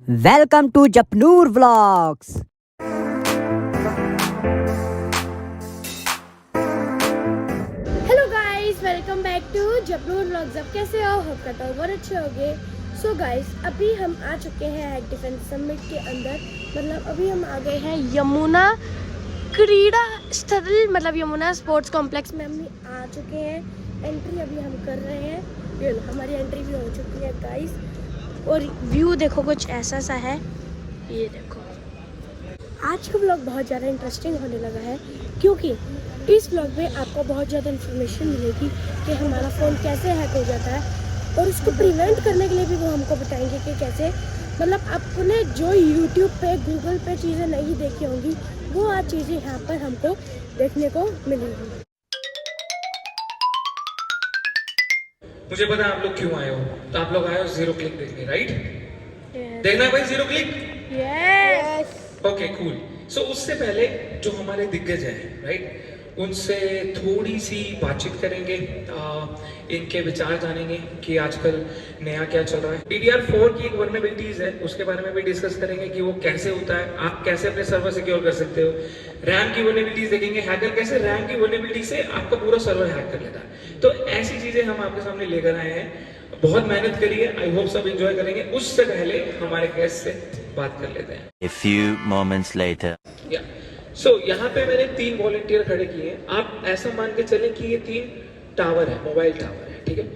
Welcome to Japnoor Vlogs. Hello guys, welcome back to Japnoor vlogs. अब कैसे हो? Hope करता हूँ बहुत अच्छे होंगे। सो गाइस, अभी हम आ चुके हैं हैक डिफेंस समिट के अंदर। मतलब अभी हम आ गए हैं यमुना क्रीड़ा स्थल, मतलब यमुना स्पोर्ट्स कॉम्प्लेक्स में हम आ चुके हैं। एंट्री अभी हम कर रहे हैं। ये लो, हमारी एंट्री भी हो चुकी है गाइस। और व्यू देखो कुछ ऐसा सा है, ये देखो। आज का व्लॉग बहुत ज़्यादा इंटरेस्टिंग होने लगा है, क्योंकि इस व्लॉग में आपको बहुत ज़्यादा इन्फॉर्मेशन मिलेगी कि हमारा फ़ोन कैसे हैक हो जाता है, और उसको प्रिवेंट करने के लिए भी वो हमको बताएंगे कि कैसे। मतलब आपने जो यूट्यूब पे, गूगल पे चीज़ें नहीं देखी होंगी, वो आज चीज़ें यहाँ पर हमको देखने को मिलेंगी। मुझे पता है आप लोग क्यों आए हो। तो आप लोग आए हो जीरो क्लिक देखने, राइट? देखना है भाई zero click? Yes. Okay cool. So उससे पहले जो हमारे दिग्गज हैं, राइट, उनसे थोड़ी सी बातचीत करेंगे, इनके विचार जानेंगे कि आजकल नया क्या चल रहा है। DDR4 की एक वर्नेबिलिटीज है, उसके बारे में भी डिस्कस करेंगे कि वो कैसे होता है, आप कैसे अपने सर्वर सिक्योर कर सकते हो। रैम की वर्नेबिलिटीज देखेंगे, हैकर कैसे रैम की वर्नेबिलिटी से आपका पूरा सर्वर हैक कर लेता है। तो ऐसी चीजें हम आपके सामने लेकर आए हैं। बहुत मेहनत करिए, आई होप सब एंजॉय करेंगे। उससे पहले हमारे गेस्ट से बात कर लेते हैं। A few moments later. यहाँ पे मैंने 3 वॉलंटियर खड़े किए हैं। आप ऐसा मान के चलें कि ये 3 टावर है, मोबाइल टावर है, ठीक है।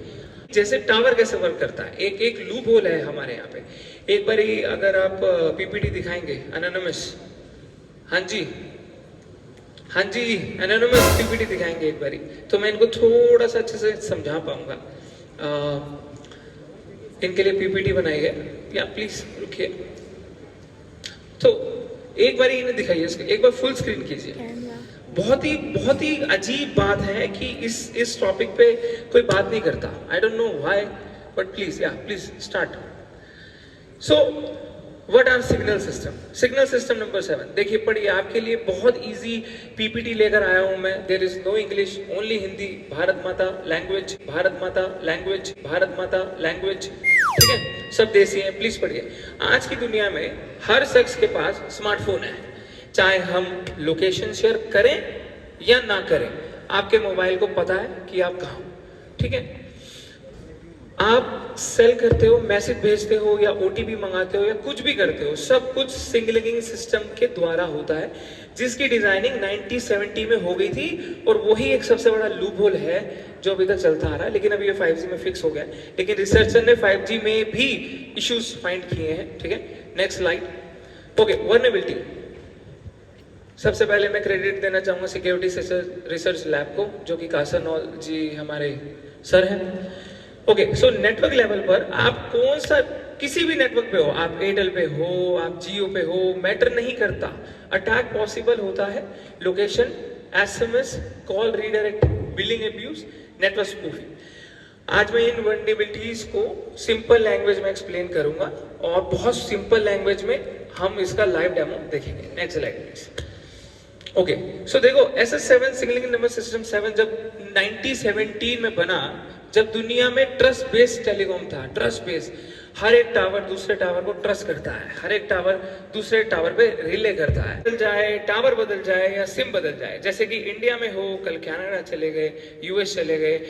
जैसे टावर कैसे वर्क करता है, एक एक लूप होल है हमारे यहाँ पे। एक बार ही अगर आप PPT दिखाएंगे एनोनिमस, हाँ जी एनोनिमस PPT दिखाएंगे एक बारी, तो मैं इनको थोड़ा सा अच्छे से समझा पाऊंगा। इनके लिए PPT बनाई है, या प्लीज रुकिए। तो एक बार इन्हें दिखाइए, इसको एक बार फुल स्क्रीन कीजिए। बहुत ही अजीब बात है कि इस टॉपिक पे कोई बात नहीं करता। I don't know why, but please start. So what are signal system number 7। देखिए पढ़िए, आपके लिए बहुत इजी PPT लेकर आया हूं मैं। There is no English, only Hindi. Bharat Mata language, Bharat Mata language, Bharat Mata language, ठीक है, सब देसी हैं। प्लीज पढ़िए। आज की दुनिया में हर शख्स के पास स्मार्टफोन है, चाहे हम लोकेशन शेयर करें या ना करें, आपके मोबाइल को पता है कि आप कहाँ हो, ठीक है। आप सेल करते हो, मैसेज भेजते हो, या OTP मंगाते हो, या कुछ भी करते हो, सब कुछ सिग्नलिंग सिस्टम के द्वारा होता है, जिसकी डिजाइनिंग 1970 में हो गई थी। और वही एक सबसे बड़ा लूप होल है जो अभी तक चलता आ रहा है, लेकिन अभी ये 5G में फिक्स हो गया है। लेकिन रिसर्चर ने 5G में भी इश्यूज फाइंड किए हैं, ठीक है। Next slide. Okay, vulnerability. सबसे पहले मैं क्रेडिट देना चाहूंगा सिक्योरिटी रिसर्च लैब को, जो कि कासरनौल जी हमारे सर हैं। ओके, सो नेटवर्क लेवल पर आप कौन सा, किसी भी नेटवर्क पे हो, आप एयरटेल पे हो, आप जियो पे हो, मैटर नहीं करता, अटैक पॉसिबल होता है। Location, SMS, call redirect, billing abuse, network spoofing. आज मैं इन वर्नेबिलिटीज को सिंपल लैंग्वेज में एक्सप्लेन करूंगा, और बहुत सिंपल लैंग्वेज में हम इसका लाइव डेमो देखेंगे। Next slide please. ओके, सो देखो, SS7 सिग्नलिंग नंबर सिस्टम 7 जब 1917 में बना, जब दुनिया में ट्रस्ट बेस्ड टेलीकॉम था, ट्रस्ट बेस्ड, हर एक टावर दूसरे टावर को ट्रस्ट करता है, हर एक टावर दूसरे टावर पे रिले करता है। बदल जाए, टावर बदल जाए, या सिम बदल जाए, जैसे कि इंडिया में हो, कल कनाडा चले गए, US चले गए,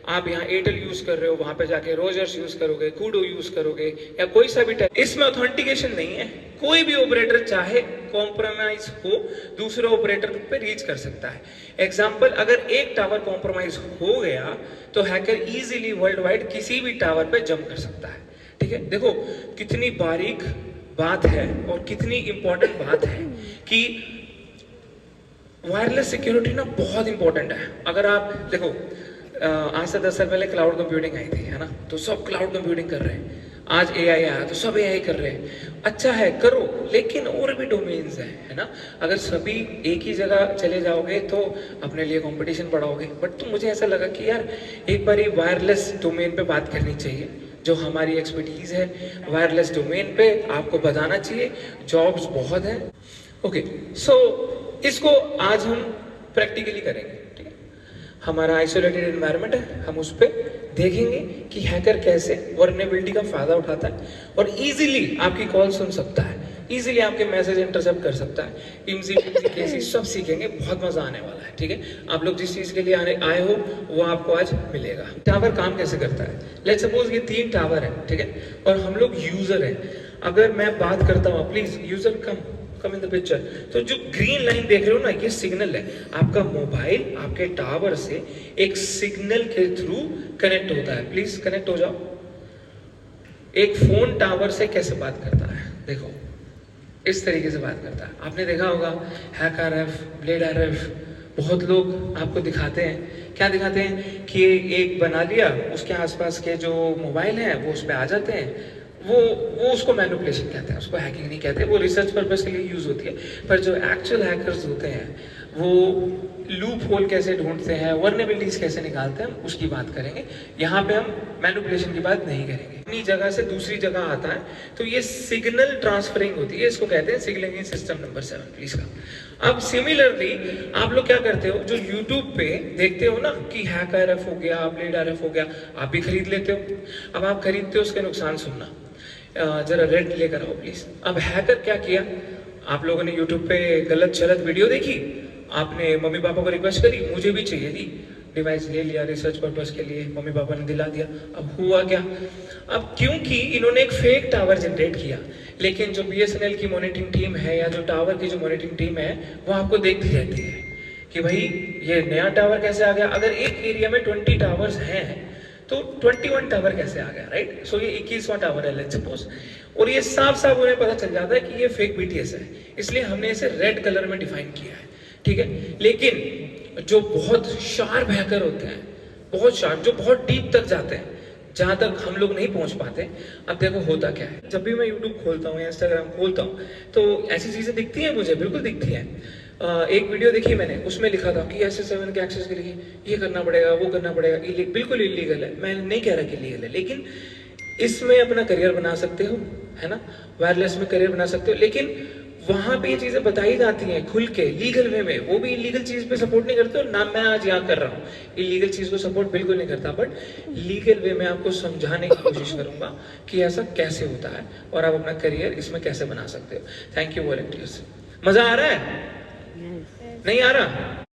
आप यहाँ एयरटेल यूज कर रहे हो, वहां पे जाके रोजर्स यूज करोगे, कूडो यूज करोगे, या कोई सा भी, इसमें ऑथेंटिकेशन नहीं है। कोई भी ऑपरेटर चाहे कॉम्प्रोमाइज हो, दूसरे ऑपरेटर पे रीच कर सकता है। एग्जाम्पल, अगर एक टावर कॉम्प्रोमाइज हो गया तो हैकर इजीली वर्ल्ड वाइड किसी भी टावर पे जंप कर सकता है, ठीक है। देखो कितनी बारीक बात है और कितनी इंपॉर्टेंट बात है कि वायरलेस सिक्योरिटी ना बहुत इंपॉर्टेंट है। अगर आप देखो, आज से 10 साल पहले क्लाउड कंप्यूटिंग आई थी, है ना, तो सब क्लाउड कंप्यूटिंग कर रहे हैं। आज AI आया तो सब AI कर रहे हैं। अच्छा है, करो, लेकिन और भी डोमेन्स है ना। अगर सभी एक ही जगह चले जाओगे तो अपने लिए कंपटीशन बढ़ाओगे। बट तो मुझे ऐसा लगा कि यार एक बार वायरलेस डोमेन पे बात करनी चाहिए, जो हमारी एक्सपर्टीज है वायरलेस डोमेन पे, आपको बताना चाहिए। जॉब्स बहुत है। ओके, सो इसको आज हम प्रैक्टिकली करेंगे, ठीक है। हमारा आइसोलेटेड एनवायरनमेंट है, हम उस पर देखेंगे कि हैकर कैसे वर्नेबिलिटी का फायदा उठाता है और इजीली आपकी कॉल सुन सकता है, इजीली आपके मैसेज इंटरसेप्ट कर सकता है। इमजी केसेस सब सीखेंगे, बहुत मजा आने वाला है। ठीक है, आप लोग जिस चीज के लिए आए हो वो आपको आज मिलेगा। टावर काम कैसे करता है? लेट्स सपोज ये 3 टावर है, ठीक है, और हम लोग यूजर हैं। अगर मैं बात करता हूँ, please user come in the picture, तो जो ग्रीन लाइन देख रहे हो ना, ये सिग्नल है। आपका मोबाइल आपके टावर से एक सिग्नल के थ्रू कनेक्ट होता है। प्लीज कनेक्ट हो जाओ। एक फोन टावर से कैसे बात करता है? देखो, इस तरीके से बात करता है। आपने देखा होगा हैक आरएफ, ब्लेड आरएफ, बहुत लोग आपको दिखाते हैं। क्या दिखाते हैं कि एक बना लिया, उसके आसपास के जो मोबाइल हैं वो उस पर आ जाते हैं। वो उसको मैनिपुलेशन कहते हैं, उसको हैकिंग नहीं कहते। वो रिसर्च पर्पस के लिए यूज होती है। पर जो एक्चुअल हैकर्स होते हैं वो लूप होल कैसे ढूंढते हैं, वर्नेबिलिटीज कैसे निकालते हैं, उसकी बात करेंगे। यहाँ पे हम मैनिपुलेशन की बात नहीं करेंगे। अपनी जगह से दूसरी जगह आता है तो ये सिग्नल ट्रांसफरिंग होती है, इसको कहते हैं सिग्नलिंग सिस्टम नंबर 7 प्लीज का। अब सिमिलरली आप लोग क्या करते हो, जो YouTube पे देखते हो ना कि हैक आरएफ हो गया, ब्लेड आरएफ हो गया, आप भी खरीद लेते हो। अब आप खरीदते हो, उसके नुकसान सुनना, जरा रेड लेकर आओ प्लीज। अब हैकर क्या किया, आप लोगों ने YouTube पे गलत शलत वीडियो देखी, आपने मम्मी पापा को रिक्वेस्ट करी, मुझे भी चाहिए थी, डिवाइस ले लिया रिसर्च पर्पस के लिए, मम्मी पापा ने दिला दिया। अब हुआ क्या, अब क्योंकि इन्होंने एक फेक टावर जनरेट किया, लेकिन जो BSNL की मॉनिटरिंग टीम है या जो टावर की जो मॉनिटरिंग टीम है वो आपको देखती रहती है कि भाई ये नया टावर कैसे आ गया। अगर एक एरिया में 20 टावर्स हैं तो 21 टावर कैसे आ गया, राइट? सो ये 21वां टावर है लेट्स सपोज, और ये साफ साफ उन्हें पता चल जाता है कि ये फेक BTS है, इसलिए हमने इसे रेड कलर में डिफाइन किया है। ठीक है, लेकिन जो बहुत शार्प हैकर होते हैं, बहुत शार्प, जो बहुत डीप तक जाते हैं, जहां तक हम लोग नहीं पहुंच पाते। अब देखो होता क्या है, जब भी मैं YouTube खोलता हूँ या Instagram खोलता हूँ तो ऐसी चीजें दिखती हैं मुझे, बिल्कुल दिखती हैं। एक वीडियो देखी मैंने, उसमें लिखा था कि SS7 के एक्सेस के लिए ये करना पड़ेगा, वो करना पड़ेगा, बिल्कुल इलीगल है। मैं नहीं कह रहा कि इलीगल है, लेकिन इसमें अपना करियर बना सकते हो, है ना, वायरलेस में करियर बना सकते हो। लेकिन वहां पे ये चीजें बताई जाती हैं खुल के लीगल वे में, वो भी इलीगल चीज पे सपोर्ट नहीं करते। और ना मैं आज यहाँ कर रहा हूँ इलीगल चीज को सपोर्ट, बिल्कुल नहीं करता, बट लीगल वे में आपको समझाने की कोशिश करूंगा कि ऐसा कैसे होता है और आप अपना करियर इसमें कैसे बना सकते हो। Thank you volunteers. मजा आ रहा है? नहीं आ रहा?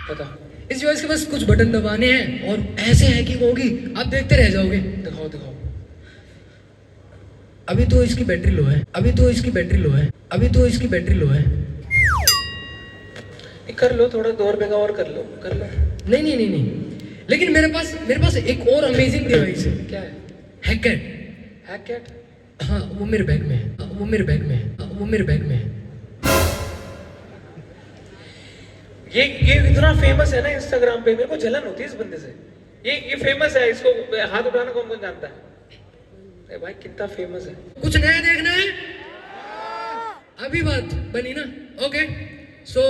बताओ। इस डिवाइस के पास कुछ बटन दबाने हैं और ऐसे हैकिंग होगी, आप देखते रह जाओगे। दिखाओ दिखाओ। अभी तो इसकी बैटरी लो है, अभी तो इसकी बैटरी लो है, अभी तो इसकी बैटरी लो है। कर लो थोड़ा, 2 रुपए का और कर लो, कर लो। नहीं नहीं नहीं नहीं, लेकिन मेरे पास एक और अमेजिंग डिवाइस है। क्या है? हैकैट। हैकैट? हाँ, वो मेरे बैग में है, वो मेरे बैग में है, वो मेरे बैग में है। ये इतना फेमस है ना इंस्टाग्राम पे, मेरे को जलन होती है इस बंदे से। ये फेमस है, इसको हाथ उठाना कौन कौन जानता है? भाई कितना फेमस है। कुछ नया देखना है? अभी बात बनी ना, ओके। सो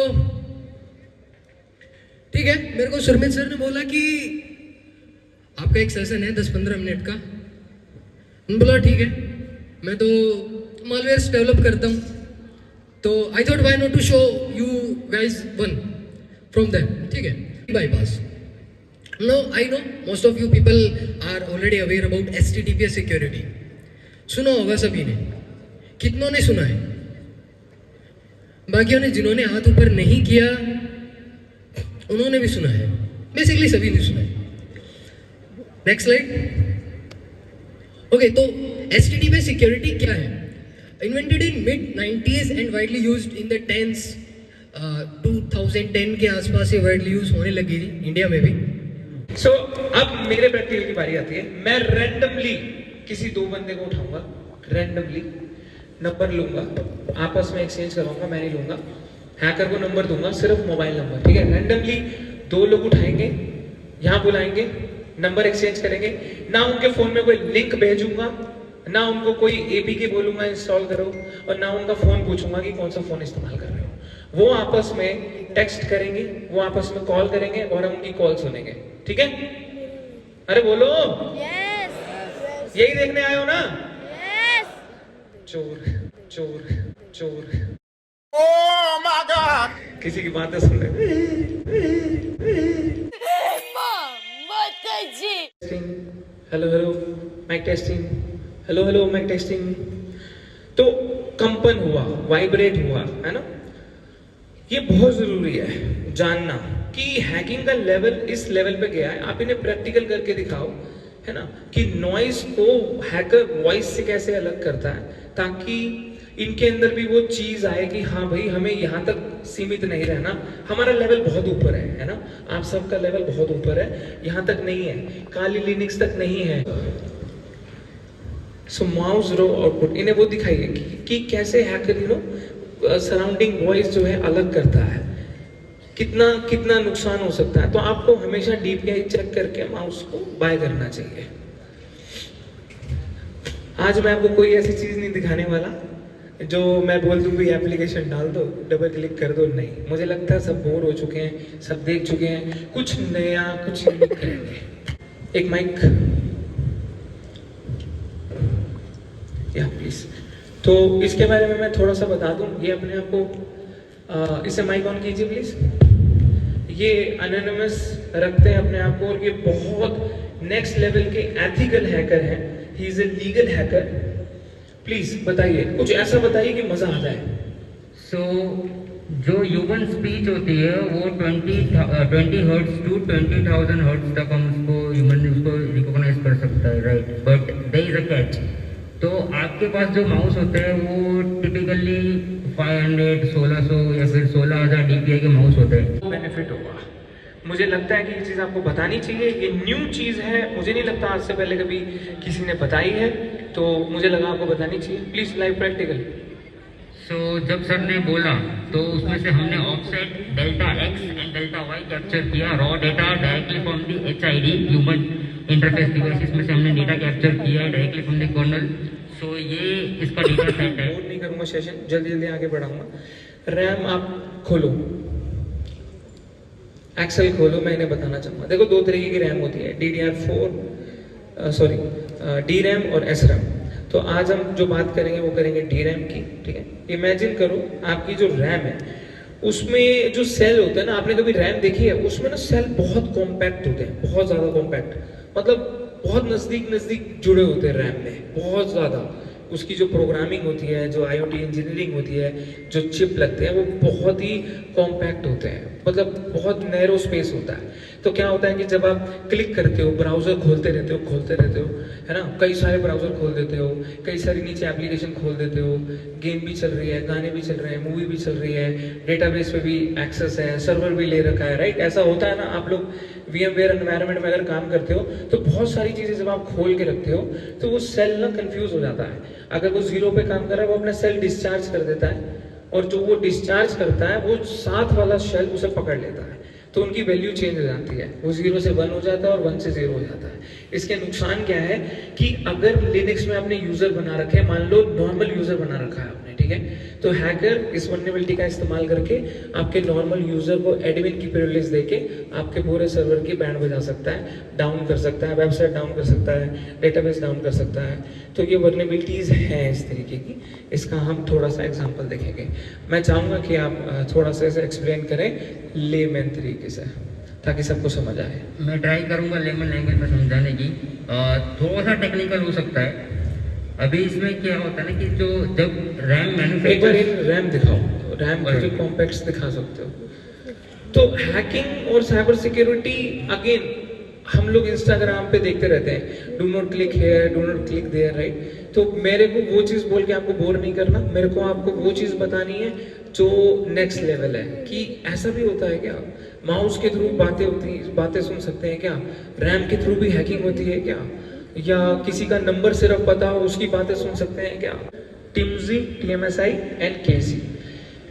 ठीक है, मेरे को सुरमित सर ने बोला कि आपका एक सेशन है 10-15 मिनट का। मैंने बोला ठीक है, मैं तो मालवेयर्स डेवलप करता हूँ, तो I thought why not to show you guys one from that. ठीक है, bypass. No, I know most of you people are already aware about HTTPS security. सुना होगा सभी ने, कितनों ने सुना है? बाकियों ने, जिन्होंने हाथ ऊपर नहीं किया उन्होंने भी सुना है, बेसिकली सभी ने सुना है। Next slide. ओके, तो HTTPS सिक्योरिटी क्या है? Invented in mid-90s and widely used in the 10s। 2010 के आसपास ये वाइडली यूज होने लगी थी इंडिया में भी। सो अब मेरे प्रैक्टिकल की बारी आती है। मैं रैंडमली किसी 2 बंदे को उठाऊंगा, रैंडमली नंबर लूंगा, आपस में एक्सचेंज करवाऊंगा, मैं नहीं लूंगा। हैकर को नंबर दूंगा, सिर्फ मोबाइल नंबर, ठीक है। रैंडमली 2 लोग उठाएंगे, यहाँ बुलाएंगे, नंबर एक्सचेंज करेंगे। ना उनके फोन में कोई लिंक भेजूंगा, ना उनको कोई APK बोलूंगा इंस्टॉल करो, और ना उनका फोन पूछूंगा कि कौन सा फोन इस्तेमाल कर रहे हो। वो आपस में टेक्स्ट करेंगे, वो आपस में कॉल करेंगे और हम उनकी कॉल सुनेंगे, ठीक है? अरे बोलो। यस। यही देखने आए हो ना? यस। चोर चोर चोर। Oh my God. किसी की बातें सुन रहे। मत hello hello mic testing, hello hello mic testing. तो कंपन हुआ, वाइब्रेट हुआ, है ना। ये बहुत जरूरी है जानना कि हैकिंग का लेवल इस लेवल पे गया है। आप इन्हें प्रैक्टिकल करके दिखाओ, है ना, कि नॉइस को हैकर वॉइस से कैसे अलग करता है, ताकि इनके अंदर भी वो चीज आए कि हाँ भाई हमें यहाँ तक सीमित नहीं रहना, हमारा लेवल बहुत ऊपर है ना। आप सबका लेवल बहुत ऊपर है, यहाँ तक नहीं है, काली लिनक्स तक नहीं है। सो माउस रो आउटपुट इन्हें वो दिखाइए कि कैसे हैकर सराउंडिंग वॉइस जो है अलग करता है, कितना कितना नुकसान हो सकता है। तो आपको हमेशा डीपीआई चेक करके माउस को बाय करना चाहिए। आज मैं आपको कोई ऐसी चीज नहीं दिखाने वाला जो मैं बोल दूं भी एप्लीकेशन डाल दो, डबल क्लिक कर दो, नहीं। मुझे लगता है सब बोर हो चुके हैं, सब देख चुके हैं, कुछ नया कुछ यूनिक करेंगे। एक माइक या प्लीज। तो इसके बारे में मैं थोड़ा सा बता दूं, ये अपने आप को इसे माइक ऑन कीजिए प्लीज। ये अनोनिमस रखते हैं अपने आप को, और ये बहुत नेक्स्ट लेवल के एथिकल हैकर हैं। He is a legal hacker. Please बताइए, कुछ ऐसा बताइए कि मजा आ जाए। सो जो ह्यूमन स्पीच होती है वो 20 हर्ट्ज टू 20,000 हर्ट्ज तक हम उसको रिकॉग्नाइज कर सकता है, right. But there is a catch. तो आपके पास जो माउस होते हैं वो टिपिकली 500, 1600 या फिर 16,000 DPI के माउस होते हैं। बेनिफिट होगा, मुझे लगता है कि ये चीज़ आपको बतानी चाहिए। ये न्यू चीज़ है, मुझे नहीं लगता आज से पहले कभी किसी ने बताई है, तो मुझे लगा आपको बतानी चाहिए। Please live practical. सो जब सर ने बोला तो उसमें से हमने offset delta X and delta Y capture किया, raw data directly from the HID human interface devices में से हमने डेटा कैप्चर किया है directly from the kernel. So ये इसका डेटा सेट है। बोर नहीं करूंगा सेशन, जल्दी जल्दी आगे बढ़ाऊंगा। रैम आप खोलो, एक्सेल खोलो, मैं इन्हें बताना चाहूँगा। देखो दो तरीके की रैम होती है, डी रैम और एस रैम। तो आज हम जो बात करेंगे वो करेंगे डी रैम की, ठीक है। इमेजिन करो आपकी जो रैम है उसमें जो सेल होता है ना, आपने कभी रैम देखी है, उसमें ना सेल बहुत कॉम्पैक्ट होते हैं, बहुत ज़्यादा कॉम्पैक्ट, मतलब बहुत नज़दीक नज़दीक जुड़े होते हैं रैम में, बहुत ज़्यादा। उसकी जो प्रोग्रामिंग होती है, जो IoT इंजीनियरिंग होती है, जो चिप लगते हैं, वो बहुत ही कॉम्पैक्ट होते हैं, मतलब बहुत नैरो स्पेस होता है। तो क्या होता है कि जब आप क्लिक करते हो, ब्राउजर खोलते रहते हो, है ना, कई सारे ब्राउजर खोल देते हो, कई सारी नीचे एप्लीकेशन खोल देते हो, गेम भी चल रही है, गाने भी चल रहे हैं, मूवी भी चल रही है, डेटाबेस पे भी एक्सेस है, सर्वर भी ले रखा है, राइट। ऐसा होता है ना, आप लोग VMware एनवायरनमेंट में अगर काम करते हो तो बहुत सारी चीज़ें जब आप खोल के रखते हो तो वो सेल ना कंफ्यूज हो जाता है। अगर वो 0 पे काम कर रहा है, वो अपना सेल डिस्चार्ज कर देता है, और जो वो डिस्चार्ज करता है वो साथ वाला सेल उसे पकड़ लेता है, तो उनकी वैल्यू चेंज हो जाती है। वो 0 से 1 हो जाता है और 1 से 0 हो जाता है। इसके नुकसान क्या है कि अगर लिनक्स में आपने यूजर बना रखे हैं, मान लो नॉर्मल यूजर बना रखा है आपने, ठीक है, तो हैकर इस वल्नरेबिलिटी का इस्तेमाल करके आपके नॉर्मल यूजर को एडमिन की प्रिविलेज देके आपके पूरे सर्वर की बैंड बजा सकता है, डाउन कर सकता है, वेबसाइट डाउन कर सकता है, डेटाबेस डाउन कर सकता है। तो ये वल्नरेबिलिटीज हैं इस तरीके की। इसका हम थोड़ा सा एग्जांपल देखेंगे। मैं चाहूँगा कि आप थोड़ा सा इसे एक्सप्लेन करें लेमैन तरीके से, ताकि सबको समझ आए। मैं ट्राई करूंगा लेमन लैंग्वेज में समझाने की। थोड़ा सा टेक्निकल हो सकता है। अभी इसमें क्या होता है ना कि जो जब रैम एक बार मैन्युफैक्चर रैम दिखाओ, रैम के जो कॉम्पैक्ट्स दिखा सकते हो। तो हैकिंग और साइबर सिक्योरिटी अगेन हम लोग इंस्टाग्राम पे देखते रहते हैं, do not click here, do not click there, right. तो मेरे को वो चीज़ बोल के आपको बोर नहीं करना, मेरे को आपको वो चीज़ बतानी है जो नेक्स्ट लेवल है। कि ऐसा भी होता है क्या, माउस के थ्रू बातें सुन सकते हैं क्या, रैम के थ्रू भी हैकिंग होती है क्या, या किसी का नंबर सिर्फ पता हो उसकी बातें सुन सकते हैं क्या। टिम्जी, TMSI एंड KC।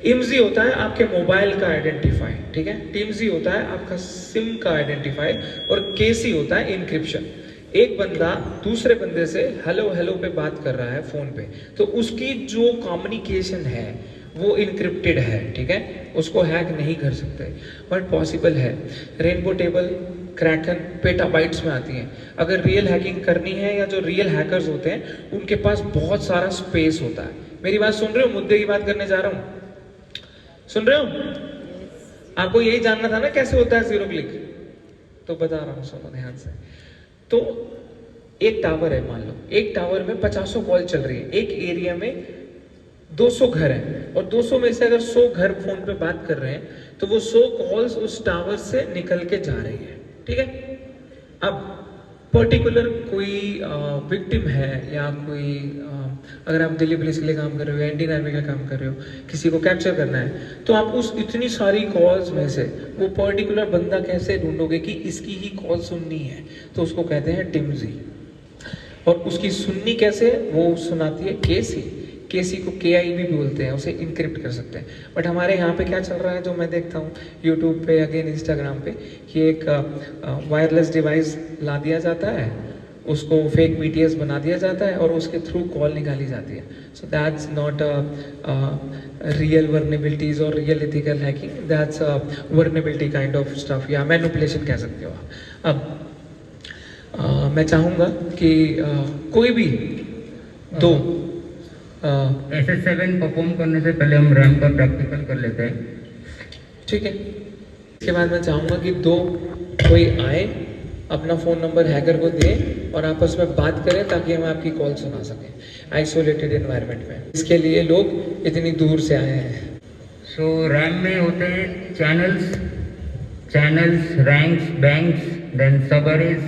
IMSI होता है आपके मोबाइल का आइडेंटिफाई, ठीक है, TMSI होता है आपका सिम का आइडेंटिफाई, और KC होता है इनक्रिप्शन। एक बंदा दूसरे बंदे से हेलो हेलो पे बात कर रहा है फोन पे, तो उसकी जो कम्युनिकेशन है वो इनक्रिप्टेड है, ठीक है, उसको हैक नहीं कर सकते, बट पॉसिबल है। रेनबो टेबल, क्रैकन पेटाबाइट्स में आती हैं। अगर रियल हैकिंग करनी है, या जो रियल हैकर्स होते हैं उनके पास बहुत सारा स्पेस होता है। मेरी बात सुन रहे हो, मुद्दे की बात करने जा रहा हूँ, सुन रहे हो? आपको यही जानना था ना कैसे होता है 0 क्लिक, तो बता रहा हूँ, सुनो ध्यान से। तो एक टावर है, मान लो एक टावर में 50 कॉल चल रही है, एक एरिया में 200 घर हैं और 200 में से अगर 100 घर फोन पे बात कर रहे हैं तो वो 100 कॉल्स उस टावर से निकल के जा रही है, ठीक है। अब पर्टिकुलर कोई विक्टिम है या कोई अगर आप दिल्ली पुलिस के लिए काम कर रहे हो या इंडियन आर्मी का काम कर रहे हो, किसी को कैप्चर करना है, तो आप उस इतनी सारी कॉल्स में से वो पर्टिकुलर बंदा कैसे ढूंढोगे कि इसकी ही कॉल सुननी है, तो उसको कहते हैं टिमजी। और उसकी सुननी कैसे है, वो सुनाती है केसी। केसी को KI भी बोलते हैं, उसे इनक्रिप्ट कर सकते हैं। बट हमारे यहाँ पे क्या चल रहा है, जो मैं देखता हूँ यूट्यूब पे, अगेन इंस्टाग्राम पे, कि एक वायरलेस डिवाइस ला दिया जाता है, उसको फेक BTS बना दिया जाता है और उसके थ्रू कॉल निकाली जाती है। So that's not real vulnerabilities और real ethical hacking, that's vulnerability kind of stuff या मैनिपुलेशन कह सकते हो आप। अब मैं चाहूँगा कि कोई भी दो SS7 परफॉर्म करने से पहले हम रैम का प्रैक्टिकल कर लेते हैं, ठीक है। इसके बाद मैं चाहूँगा कि दो कोई आए, अपना फ़ोन नंबर हैकर को दे और आपस में बात करें ताकि हम आपकी कॉल सुना सकें आइसोलेटेड एनवायरनमेंट में। इसके लिए लोग इतनी दूर से आए हैं। सो रैम में होते हैं channels, ranks, banks, then subarrays,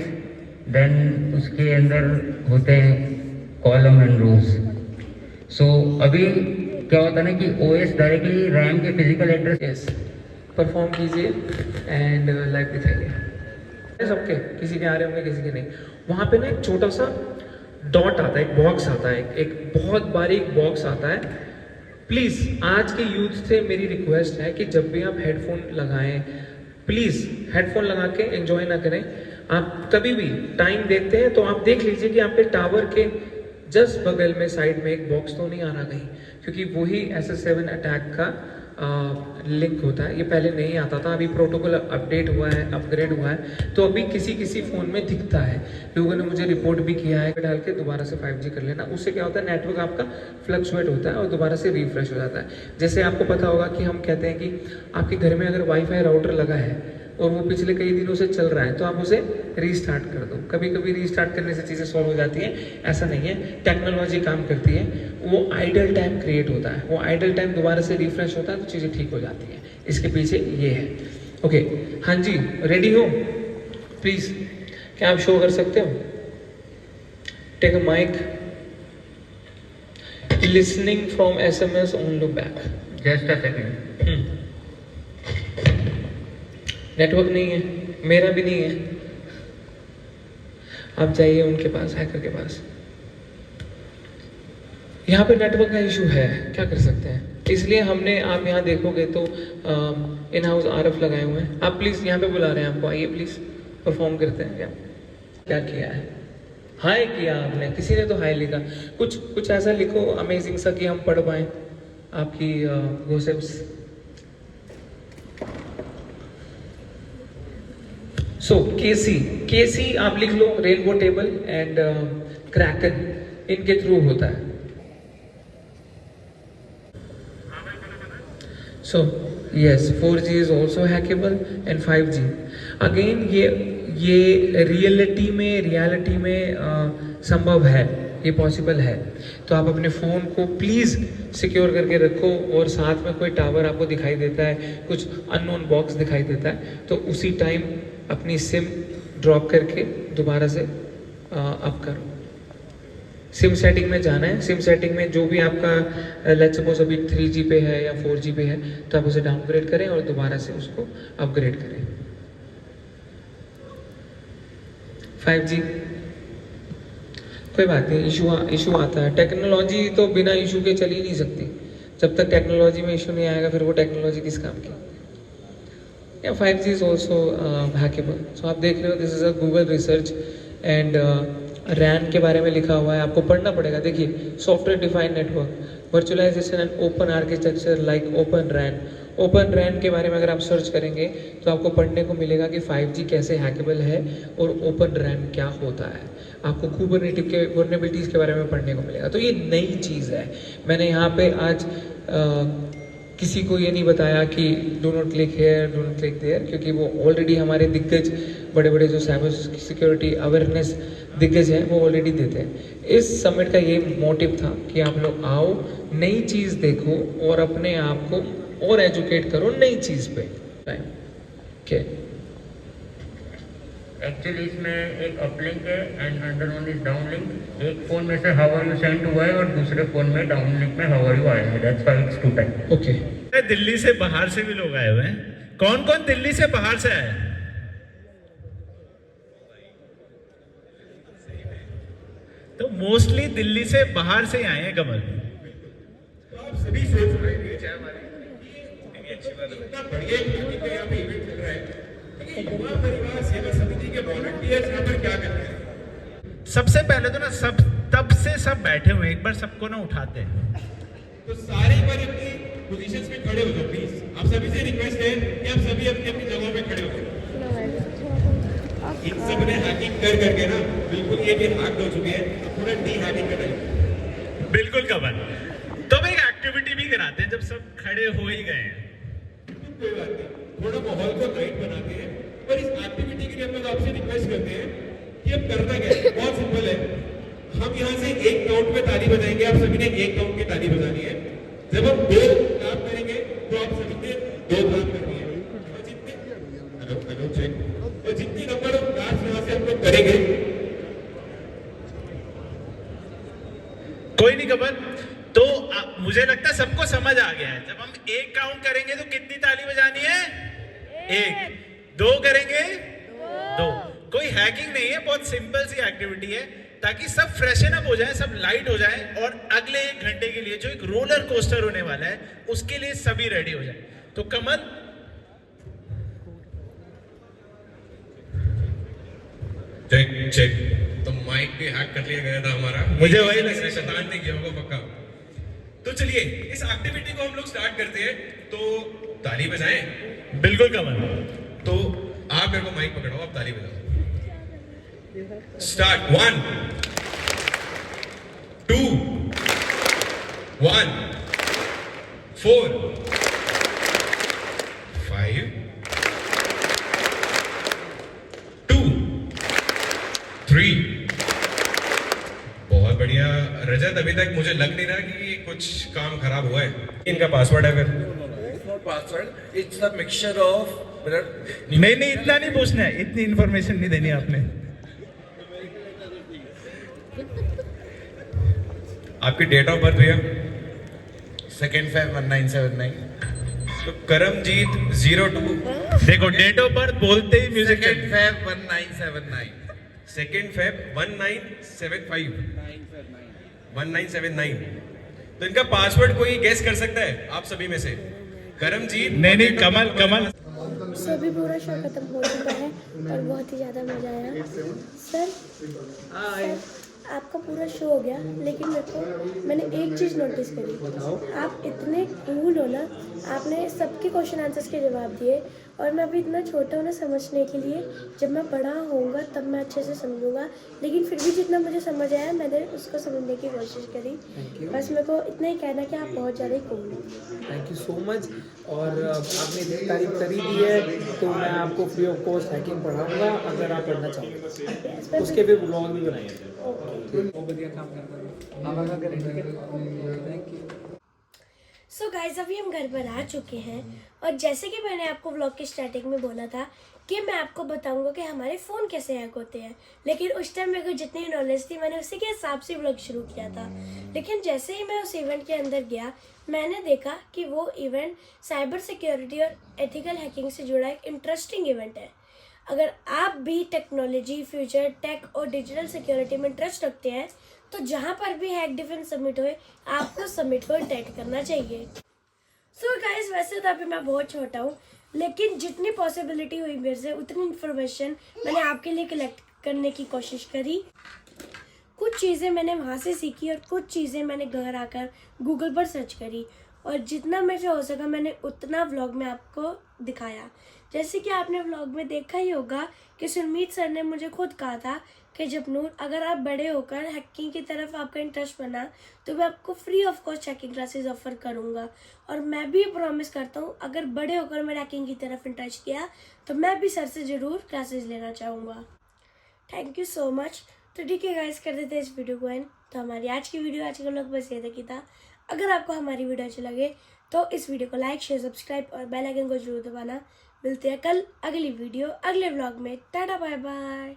then उसके अंदर होते हैं कॉलम एंड रोज। सो अभी क्या होता है ना कि OS डायरेक्टली रैम के फिजिकल एड्रेस यस, परफॉर्म कीजिए एंड लाइव दिखाइए सबके, किसी के आ रहे होंगे किसी के नहीं। वहाँ पे ना एक छोटा सा डॉट आता है, एक बॉक्स आता है, एक बहुत बारीक बॉक्स आता है। प्लीज़ आज के यूथ से मेरी रिक्वेस्ट है कि जब भी आप हेडफोन लगाएं, प्लीज़ हेडफोन लगा के एंजॉय ना करें। आप कभी भी टाइम देखते हैं तो आप देख लीजिए कि आपके टावर के जस्ट बगल में साइड में एक बॉक्स तो नहीं आ रहा कहीं, क्योंकि वही SS7 अटैक का लिंक होता है। ये पहले नहीं आता था, अभी प्रोटोकॉल अपडेट हुआ है, अपग्रेड हुआ है, तो अभी किसी फ़ोन में दिखता है। लोगों ने मुझे रिपोर्ट भी किया है, डाल के दोबारा से 5G कर लेना। उससे क्या होता है, नेटवर्क आपका फ्लक्चुएट होता है और दोबारा से रिफ्रेश हो जाता है। जैसे आपको पता होगा कि हम कहते हैं कि आपके घर में अगर वाईफाई राउटर लगा है और वो पिछले कई दिनों से चल रहा है तो आप उसे रीस्टार्ट कर दो। कभी कभी रीस्टार्ट करने से चीज़ें सॉल्व हो जाती हैं, ऐसा नहीं है। टेक्नोलॉजी काम करती है, वो आइडल टाइम क्रिएट होता है, वो आइडल टाइम दोबारा से रिफ्रेश होता है तो चीज़ें ठीक हो जाती हैं। इसके पीछे ये है। ओके, हाँ जी, रेडी हो? प्लीज़ क्या आप शो कर सकते हो? Take a mic. Listening from SMS on low back. Just a second. Network नहीं है, मेरा भी नहीं है। आप जाइए उनके पास, हैकर के पास। यहाँ पे नेटवर्क का इशू है, क्या कर सकते हैं। इसलिए हमने, आप यहाँ देखोगे तो इन हाउस RF लगाए हुए हैं। आप प्लीज़ यहाँ पे बुला रहे हैं आपको, आइए प्लीज़, परफॉर्म करते हैं। क्या किया है? हाय किया आपने, किसी ने तो हाय लिखा। कुछ ऐसा लिखो अमेजिंग सा कि हम पढ़ पाएँ आपकी गॉसिप्स। सो केसी आप लिख लो, रेनबो टेबल एंड क्रैकन, इनके थ्रू होता है। So yes, 4G is also hackable and 5G। Again ये रियलिटी में संभव है, ये पॉसिबल है। तो आप अपने फ़ोन को प्लीज़ सिक्योर करके रखो, और साथ में कोई टावर आपको दिखाई देता है, कुछ अननोन बॉक्स दिखाई देता है, तो उसी टाइम अपनी सिम ड्रॉप करके दोबारा से अप करो। सिम सेटिंग में जाना है। सिम सेटिंग में जो भी आपका लेट्स सपोज अभी 3G पे है या 4G पे है, तो आप उसे डाउनग्रेड करें और दोबारा से उसको अपग्रेड करें। 5G कोई बात नहीं, इशू आता है। टेक्नोलॉजी तो बिना इशू के चल ही नहीं सकती। जब तक टेक्नोलॉजी में इशू नहीं आएगा फिर वो टेक्नोलॉजी किस काम की। या 5G इज ऑल्सो हैकेबल। सो आप देख रहे हो, this is a Google research and ran के बारे में लिखा हुआ है, आपको पढ़ना पड़ेगा। देखिए, software defined network, virtualization and open architecture like open RAN. Open RAN के बारे में अगर आप सर्च करेंगे तो आपको पढ़ने को मिलेगा कि 5G कैसे हैकेबल है और ओपन रैन क्या होता है। आपको कुबरनेटिव के वर्नेबिलिटीज़ के बारे में पढ़ने को मिलेगा। तो ये नई चीज़ है। मैंने यहाँ पे आज किसी को ये नहीं बताया कि do not click here, do not click there, क्योंकि वो ऑलरेडी हमारे दिग्गज बड़े बड़े जो साइबर सिक्योरिटी अवेयरनेस दिग्गज हैं वो ऑलरेडी देते हैं। इस समिट का ये मोटिव था कि आप लोग आओ, नई चीज़ देखो और अपने आप को और एजुकेट करो नई चीज़ पे। ओके, एक्चुअली इसमें एक अपलिंक है and under one is downlink. एक फोन में से हाउ आर यू सेंड हुआ है और दूसरे फोन में डाउनलिंक में हाउ आर यू आया है। That's why it's to type. Okay. Delhi से बाहर से भी लोग आए हुए हैं। कौन कौन दिल्ली से बाहर से आए? तो मोस्टली दिल्ली से बाहर से ही आए हैं कमल। आप सभी सोच रहे हैं चाहे हमारी अच्छी बात है, इतना बढ़िया यहाँ पे इवेंट चल रहा है। युवा परिवार सेवा समिति के वॉलंटियर्स यहाँ पर क्या कर रहे हैं? सबसे पहले तो ना सब तब से सब बैठे हुए हैं, एक बार सबको ना उठाते हैं। तो सारे एक बार अपनी पोजीशंस पे खड़े हो जाओ प्लीज। आप सभी से रिक्वेस्ट है कि आप सभी अपनी अपनी जगहों पे खड़े हो जाओ। इन सब ने हैकिंग कर करके ना बिल्कुल ये भी हैक हो चुके हैं। अब थोड़ा डी हैकिंग कराइए। बिल्कुल कमल, तो हम एक एक्टिविटी भी कराते हैं जब सब खड़े हो ही गए हैं। कोई बात नहीं, थोड़ा माहौल को लाइट बनाते हैं और इस एक्टिविटी के लिए हम लोग आपसे रिक्वेस्ट करते हैं कि अब करना क्या है। बहुत सिंपल है, हम यहाँ से एक काउंट पे ताली बजाएंगे। आप सभी ने एक काउंट की ताली बजानी है। जब हम दो क्लैप करेंगे तो आप सभी ने दो क्लैप करनी है। और जितने चेक और जितनी नंबर ऑफ क्लैप्स यहाँ से हम लोग करेंगे। कोई नहीं कमल, तो मुझे लगता है सबको समझ आ गया है। जब हम एक काउंट करेंगे तो कितनी ताली बजानी है? एक। दो करेंगे? दो। कोई हैकिंग नहीं है, बहुत सिंपल सी एक्टिविटी है ताकि सब फ्रेशन अप हो जाए, सब लाइट हो जाए और अगले 1 घंटे के लिए जो एक रोलर कोस्टर होने वाला है उसके लिए सभी रेडी हो जाए। तो कमल, चेक चेक। तो माइक भी हैक कर लिया गया था हमारा। मुझे वही लग रहा है, शैतान ने किया होगा पक्का। तो चलिए इस एक्टिविटी को हम लोग स्टार्ट करते हैं। तो ताली बजाएं। बिल्कुल कमल। तो आप मेरे को माइक पकड़ाओ, आप ताली बजाओ। स्टार्ट। 1 2 1 4 5 2 3। बहुत बढ़िया रजत, अभी तक मुझे लग नहीं रहा कि कुछ काम खराब हुआ है। इनका पासवर्ड है फिर? Password. It's a mixture of नहीं, इतना नहीं पूछना है, इतनी इंफॉर्मेशन नहीं देनी आपने। आपकी डेट ऑफ बर्थ भैया? 2nd Feb 1979. तो करमजीत 02। देखो डेट ऑफ बर्थ बोलते ही music 2nd Feb 1979. 2nd Feb 1975। 1979। तो इनका पासवर्ड कोई गेस कर सकता है आप सभी में से? करमजीत। नहीं, कमल। सभी पूरा शो खत्म हो चुका है और बहुत ही ज़्यादा मज़ा आया। सर आपका पूरा शो हो गया, लेकिन मैंने एक चीज़ नोटिस करी। आप इतने कूल हो ना, आपने सबके क्वेश्चन आंसर्स के जवाब दिए और मैं अभी इतना छोटा हूँ ना समझने के लिए। जब मैं बड़ा होऊंगा तब मैं अच्छे से समझूंगा, लेकिन फिर भी जितना मुझे समझ आया मैंने उसको समझने की कोशिश करी। बस मेरे को इतना ही कहना कि आप बहुत ज़्यादा ही कूल हो। Thank you so much. और आपने इतनी तारीफ करी दी है तो मैं आपको फ्री ऑफ कॉस्ट हैकिंग पढ़ाऊंगा अगर आप पढ़ना चाहोगे। उसके भी ब्लॉग भी बनाएंगे। बहुत बढ़िया काम करता है, आप आगे करें। ठीक है, थैंक यू। सो गाइज अभी हम घर पर आ चुके हैं और जैसे कि मैंने आपको व्लॉग की स्टार्टिंग में बोला था कि मैं आपको बताऊंगा कि हमारे फ़ोन कैसे हैक होते हैं, लेकिन उस टाइम मेरे को जितनी नॉलेज थी मैंने उसी के हिसाब से व्लॉग शुरू किया था। लेकिन जैसे ही मैं उस इवेंट के अंदर गया मैंने देखा कि वो इवेंट साइबर सिक्योरिटी और एथिकल हैकिंग से जुड़ा एक इंटरेस्टिंग इवेंट है। अगर आप भी टेक्नोलॉजी, फ्यूचर टेक और डिजिटल सिक्योरिटी में इंटरेस्ट रखते हैं तो जहाँ पर भी हैक डिफेंस समिट होए आपको समिट को अटेंड करना चाहिए। सो गाइस वैसे तो अभी मैं बहुत छोटा हूँ, लेकिन जितनी पॉसिबिलिटी हुई मेरे से उतनी इन्फॉर्मेशन मैंने आपके लिए कलेक्ट करने की कोशिश करी। कुछ चीज़ें मैंने वहाँ से सीखी और कुछ चीज़ें मैंने घर आकर गूगल पर सर्च करी और जितना मेरे से हो सका मैंने उतना व्लॉग में आपको दिखाया। जैसे कि आपने व्लॉग में देखा ही होगा कि सुरमीत सर ने मुझे खुद कहा था कि जपनूर, अगर आप बड़े होकर हैकिंग की तरफ आपका इंटरेस्ट बना तो मैं आपको free of cost hacking classes offer करूँगा। और मैं भी प्रॉमिस करता हूँ, अगर बड़े होकर मैं हैकिंग की तरफ इंटरेस्ट किया तो मैं भी सर से ज़रूर क्लासेस लेना चाहूँगा। Thank you so much. तो ठीक है गाइस, कर देते हैं इस वीडियो को एंड। तो हमारी आज की वीडियो, आज का लोग बस ये तक ही था। अगर आपको हमारी वीडियो अच्छी लगे तो इस वीडियो को लाइक, शेयर, सब्सक्राइब और बेल आइकन को जरूर दबाना। मिलते हैं कल अगली वीडियो, अगले व्लॉग में। टाटा, बाय बाय।